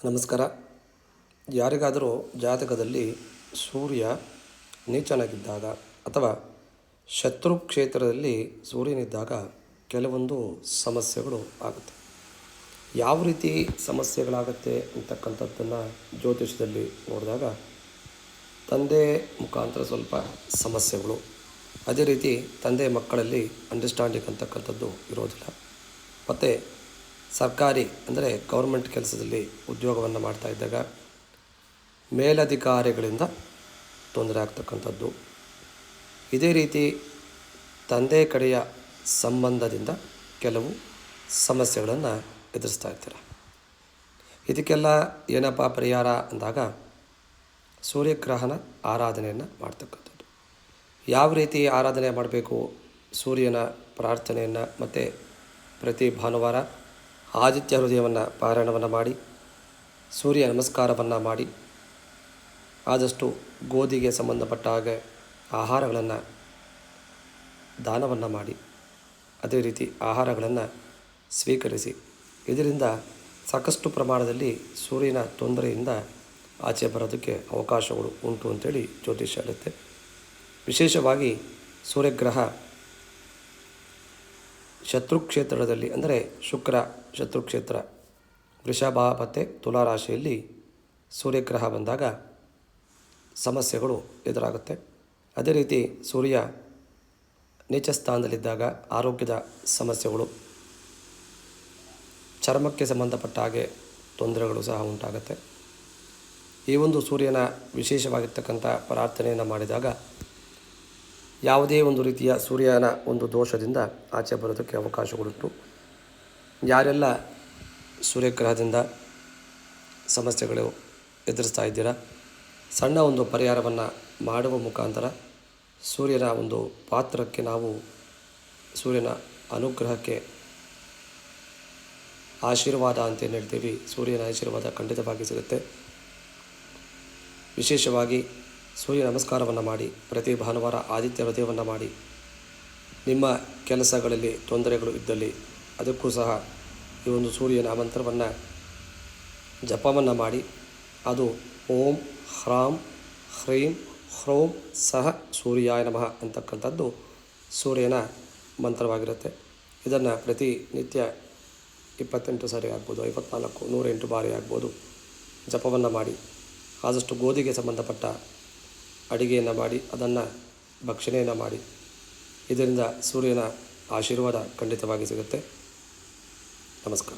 ನಮಸ್ಕಾರ. ಯಾರಿಗಾದರೂ ಜಾತಕದಲ್ಲಿ ಸೂರ್ಯ ನೀಚನಾಗಿದ್ದಾಗ ಅಥವಾ ಶತ್ರು ಕ್ಷೇತ್ರದಲ್ಲಿ ಸೂರ್ಯನಿದ್ದಾಗ ಕೆಲವೊಂದು ಸಮಸ್ಯೆಗಳು ಆಗುತ್ತೆ. ಯಾವ ರೀತಿ ಸಮಸ್ಯೆಗಳಾಗುತ್ತೆ ಅಂತಕ್ಕಂಥದ್ದನ್ನು ಜ್ಯೋತಿಷದಲ್ಲಿ ನೋಡಿದಾಗ ತಂದೆ ಮುಖಾಂತರ ಸ್ವಲ್ಪ ಸಮಸ್ಯೆಗಳು, ಅದೇ ರೀತಿ ತಂದೆ ಮಕ್ಕಳಲ್ಲಿ ಅಂಡರ್ಸ್ಟ್ಯಾಂಡಿಂಗ್ ಅಂತಕ್ಕಂಥದ್ದು ಇರೋದಿಲ್ಲ. ಮತ್ತು ಸರ್ಕಾರಿ ಅಂದರೆ ಗೌರ್ಮೆಂಟ್ ಕೆಲಸದಲ್ಲಿ ಉದ್ಯೋಗವನ್ನು ಮಾಡ್ತಾ ಇದ್ದಾಗ ಮೇಲಧಿಕಾರಿಗಳಿಂದ ತೊಂದರೆ ಆಗ್ತಕ್ಕಂಥದ್ದು, ಇದೇ ರೀತಿ ತಂದೆ ಕಡೆಯ ಸಂಬಂಧದಿಂದ ಕೆಲವು ಸಮಸ್ಯೆಗಳನ್ನು ಎದುರಿಸ್ತಾ ಇರ್ತೀರ. ಇದಕ್ಕೆಲ್ಲ ಏನಪ್ಪ ಪರಿಹಾರ ಅಂದಾಗ ಸೂರ್ಯಗ್ರಹಣ ಆರಾಧನೆಯನ್ನು ಮಾಡ್ತಕ್ಕಂಥದ್ದು. ಯಾವ ರೀತಿ ಆರಾಧನೆ ಮಾಡಬೇಕು? ಸೂರ್ಯನ ಪ್ರಾರ್ಥನೆಯನ್ನು ಮತ್ತು ಪ್ರತಿ ಭಾನುವಾರ ಆದಿತ್ಯ ಹೃದಯವನ್ನು ಪಾರಾಯಣವನ್ನು ಮಾಡಿ, ಸೂರ್ಯ ನಮಸ್ಕಾರವನ್ನು ಮಾಡಿ, ಆದಷ್ಟು ಗೋಧಿಗೆ ಸಂಬಂಧಪಟ್ಟ ಹಾಗೆ ಆಹಾರಗಳನ್ನು ದಾನವನ್ನು ಮಾಡಿ, ಅದೇ ರೀತಿ ಆಹಾರಗಳನ್ನು ಸ್ವೀಕರಿಸಿ. ಇದರಿಂದ ಸಾಕಷ್ಟು ಪ್ರಮಾಣದಲ್ಲಿ ಸೂರ್ಯನ ತೊಂದರೆಯಿಂದ ಆಚೆ ಬರೋದಕ್ಕೆ ಅವಕಾಶಗಳು ಉಂಟು ಅಂತೇಳಿ ಜ್ಯೋತಿಷ್ಯ ಹೇಳುತ್ತೆ. ವಿಶೇಷವಾಗಿ ಸೂರ್ಯಗ್ರಹ ಶತ್ರುಕ್ಷೇತ್ರದಲ್ಲಿ ಅಂದರೆ ಶುಕ್ರ ಶತ್ರುಕ್ಷೇತ್ರ ವೃಷಭ ಮತ್ತು ತುಲಾ ರಾಶಿಯಲ್ಲಿ ಸೂರ್ಯಗ್ರಹ ಬಂದಾಗ ಸಮಸ್ಯೆಗಳು ಎದುರಾಗುತ್ತೆ. ಅದೇ ರೀತಿ ಸೂರ್ಯ ನೀಚ ಸ್ಥಾನದಲ್ಲಿದ್ದಾಗ ಆರೋಗ್ಯದ ಸಮಸ್ಯೆಗಳು, ಚರ್ಮಕ್ಕೆ ಸಂಬಂಧಪಟ್ಟ ಹಾಗೆ ತೊಂದರೆಗಳು ಸಹ ಉಂಟಾಗುತ್ತೆ. ಈ ಒಂದು ಸೂರ್ಯನ ವಿಶೇಷವಾಗಿರ್ತಕ್ಕಂಥ ಪ್ರಾರ್ಥನೆಯನ್ನು ಮಾಡಿದಾಗ ಯಾವುದೇ ಒಂದು ರೀತಿಯ ಸೂರ್ಯನ ಒಂದು ದೋಷದಿಂದ ಆಚೆ ಬರೋದಕ್ಕೆ ಅವಕಾಶಗಳುಂಟು. ಯಾರೆಲ್ಲ ಸೂರ್ಯಗ್ರಹದಿಂದ ಸಮಸ್ಯೆಗಳು ಎದುರಿಸ್ತಾ ಇದ್ದೀರಾ, ಸಣ್ಣ ಒಂದು ಪರಿಹಾರವನ್ನು ಮಾಡುವ ಮುಖಾಂತರ ಸೂರ್ಯನ ಒಂದು ಪಾತ್ರಕ್ಕೆ ನಾವು ಸೂರ್ಯನ ಅನುಗ್ರಹಕ್ಕೆ ಆಶೀರ್ವಾದ ಅಂತೇನು ಹೇಳ್ತೀವಿ, ಸೂರ್ಯನ ಆಶೀರ್ವಾದ ಖಂಡಿತವಾಗಿ ಸಿಗುತ್ತೆ. ವಿಶೇಷವಾಗಿ ಸೂರ್ಯ ನಮಸ್ಕಾರವನ್ನು ಮಾಡಿ, ಪ್ರತಿ ಭಾನುವಾರ ಆದಿತ್ಯ ಹೃದಯವನ್ನು ಮಾಡಿ, ನಿಮ್ಮ ಕೆಲಸಗಳಲ್ಲಿ ತೊಂದರೆಗಳು ಇದ್ದಲ್ಲಿ ಅದಕ್ಕೂ ಸಹ ಈ ಒಂದು ಸೂರ್ಯನ ಮಂತ್ರವನ್ನು ಜಪವನ್ನು ಮಾಡಿ, ಅದು ಓಂ ಹ್ರಾಂ ಹ್ರೀಂ ಹ್ರೌಂ ಸಹ ಸೂರ್ಯಾಯ ನಮಃ ಅಂತಕ್ಕಂಥದ್ದು ಸೂರ್ಯನ ಮಂತ್ರವಾಗಿರುತ್ತೆ. ಇದನ್ನು ಪ್ರತಿನಿತ್ಯ 28 ಸಾರಿ ಆಗ್ಬೋದು, 54, 108 ಬಾರಿ ಆಗ್ಬೋದು ಜಪವನ್ನು ಮಾಡಿ, ಆದಷ್ಟು ಗೋಧಿಗೆ ಸಂಬಂಧಪಟ್ಟ ಅಡಿಗೆಯನ್ನು ಮಾಡಿ ಅದನ್ನು ಭಕ್ಷಣೆಯನ್ನು ಮಾಡಿ. ಇದರಿಂದ ಸೂರ್ಯನ ಆಶೀರ್ವಾದ ಖಂಡಿತವಾಗಿ ಸಿಗುತ್ತೆ. ನಮಸ್ಕಾರ.